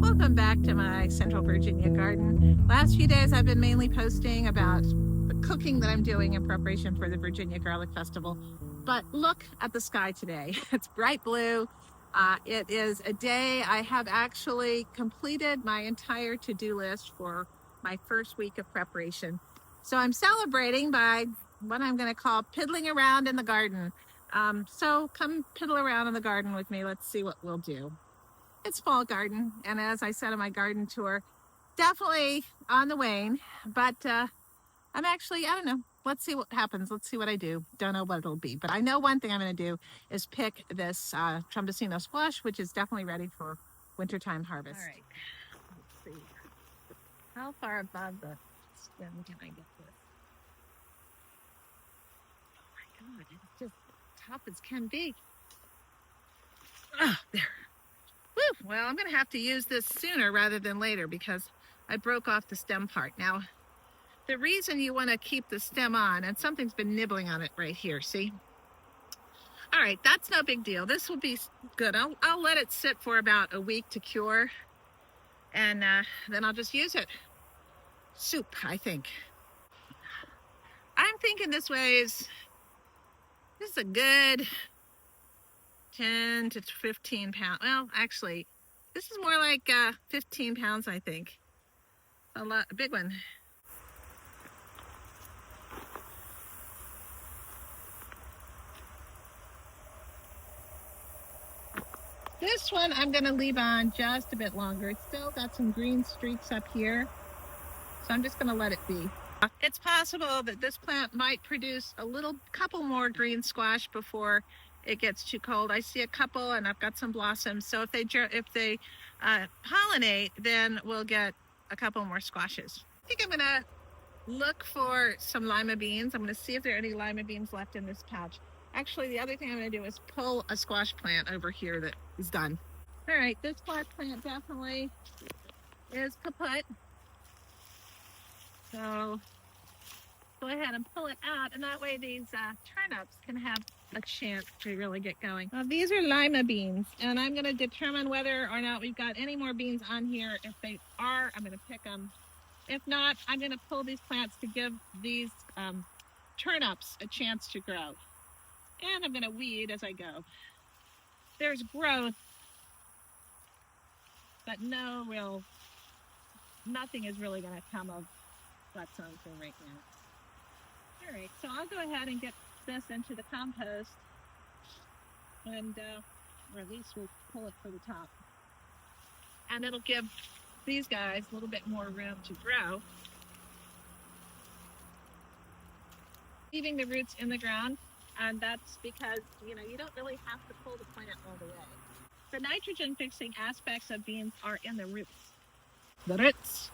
Welcome back to my Central Virginia garden. Last few days I've been mainly posting about the cooking that I'm doing in preparation for the Virginia Garlic Festival. But look at the sky today. It's bright blue. It is a day I have actually completed my entire to-do list for my first week of preparation. So I'm celebrating by what I'm going to call piddling around in the garden. So come piddle around in the garden with me. Let's see what we'll do. It's fall garden, and as I said on my garden tour, definitely on the wane, but I'm actually, I don't know, let's see what happens. Let's see what I do. Don't know what it'll be, but I know one thing I'm going to do is pick this Trumbacino squash, which is definitely ready for wintertime harvest. All right, let's see. How far above the stem can I get this? Oh my God, it's just tough as can be. Ah, there. Whew. Well, I'm going to have to use this sooner rather than later because I broke off the stem part. Now, the reason you want to keep the stem on, and something's been nibbling on it right here, see? All right, that's no big deal. This will be good. I'll let it sit for about a week to cure, and then I'll just use it. Soup, I think. I'm thinking this is a good 10 to 15 pounds. Well, actually, this is more like 15 pounds, I think. A big one. This one I'm going to leave on just a bit longer. It's still got some green streaks up here, so I'm just going to let it be. It's possible that this plant might produce a couple more green squash before it gets too cold. I see a couple, and I've got some blossoms. So if they pollinate, then we'll get a couple more squashes. I think I'm going to look for some lima beans. I'm going to see if there are any lima beans left in this patch. Actually, the other thing I'm going to do is pull a squash plant over here that is done. All right, this squash plant definitely is kaput. So go ahead and pull it out, and that way these turnips can have a chance to really get going. Now, these are lima beans, and I'm going to determine whether or not we've got any more beans on here. If they are, I'm going to pick them. If not, I'm going to pull these plants to give these turnips a chance to grow. And I'm going to weed as I go. There's growth, but nothing is really going to come of what's on for right now. All right, so I'll go ahead and get this into the compost, and or at least we'll pull it for the top. And it'll give these guys a little bit more room to grow. Leaving the roots in the ground, and that's because, you don't really have to pull the plant all the way. The nitrogen fixing aspects of beans are in the roots. The roots.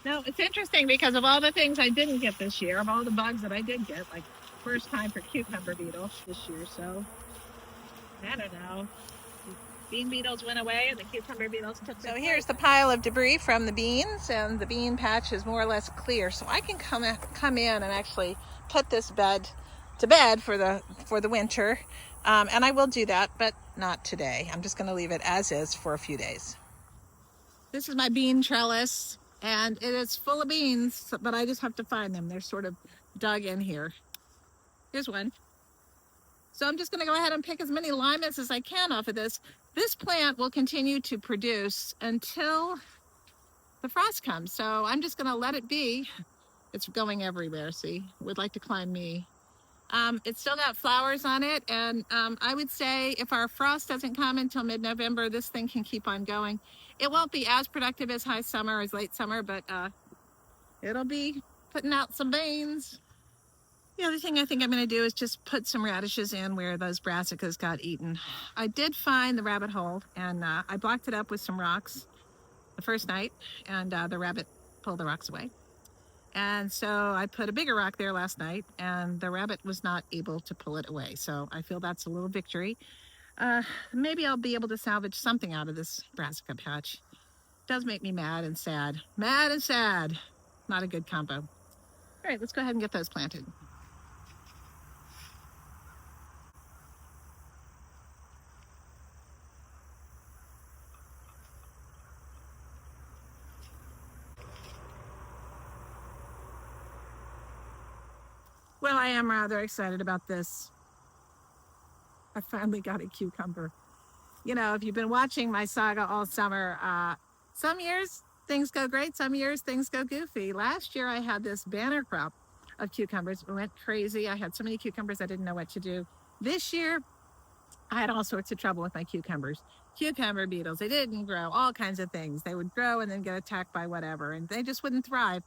Now, it's interesting because of all the things I didn't get this year, of all the bugs that I did get, like first time for cucumber beetles this year, so I don't know. Bean beetles went away and the cucumber beetles took them. So here's the pile of debris from the beans, and the bean patch is more or less clear. So I can come in and actually put this bed to bed for the winter, and I will do that, but not today. I'm just going to leave it as is for a few days. This is my bean trellis, and it is full of beans, but I just have to find them. They're sort of dug in here. Here's one. So I'm just going to go ahead and pick as many limas as I can off of this. This plant will continue to produce until the frost comes. So I'm just going to let it be. It's going everywhere, see? Would like to climb me. It's still got flowers on it, and I would say if our frost doesn't come until mid-November, this thing can keep on going. It won't be as productive as high summer or as late summer, but it'll be putting out some beans. The other thing I think I'm going to do is just put some radishes in where those brassicas got eaten. I did find the rabbit hole, and I blocked it up with some rocks the first night, and the rabbit pulled the rocks away. And so I put a bigger rock there last night, and the rabbit was not able to pull it away. So I feel that's a little victory. Maybe I'll be able to salvage something out of this brassica patch. It does make me mad and sad. Mad and sad. Not a good combo. All right, let's go ahead and get those planted. Well, I am rather excited about this. I finally got a cucumber. You know, if you've been watching my saga all summer, some years things go great, some years things go goofy. Last year I had this banner crop of cucumbers. It went crazy. I had so many cucumbers I didn't know what to do. This year I had all sorts of trouble with my cucumbers. Cucumber beetles, they didn't grow, all kinds of things. They would grow and then get attacked by whatever, and they just wouldn't thrive.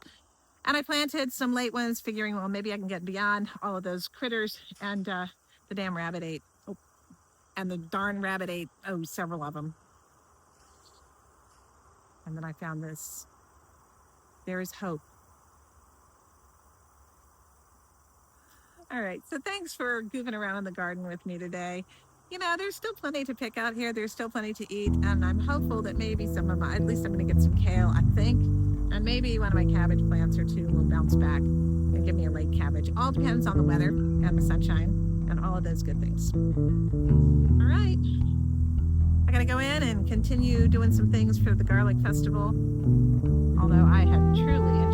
And I planted some late ones, figuring, well, maybe I can get beyond all of those critters. And the damn rabbit ate. Oh, and the darn rabbit ate, several of them. And then I found this. There is hope. All right. So thanks for goofing around in the garden with me today. You know, there's still plenty to pick out here. There's still plenty to eat. And I'm hopeful that maybe at least I'm going to get some kale, I think. And maybe one of my cabbage plants or two will bounce back and give me a late cabbage. All depends on the weather and the sunshine and all of those good things. All right. I got to go in and continue doing some things for the garlic festival. Although I have truly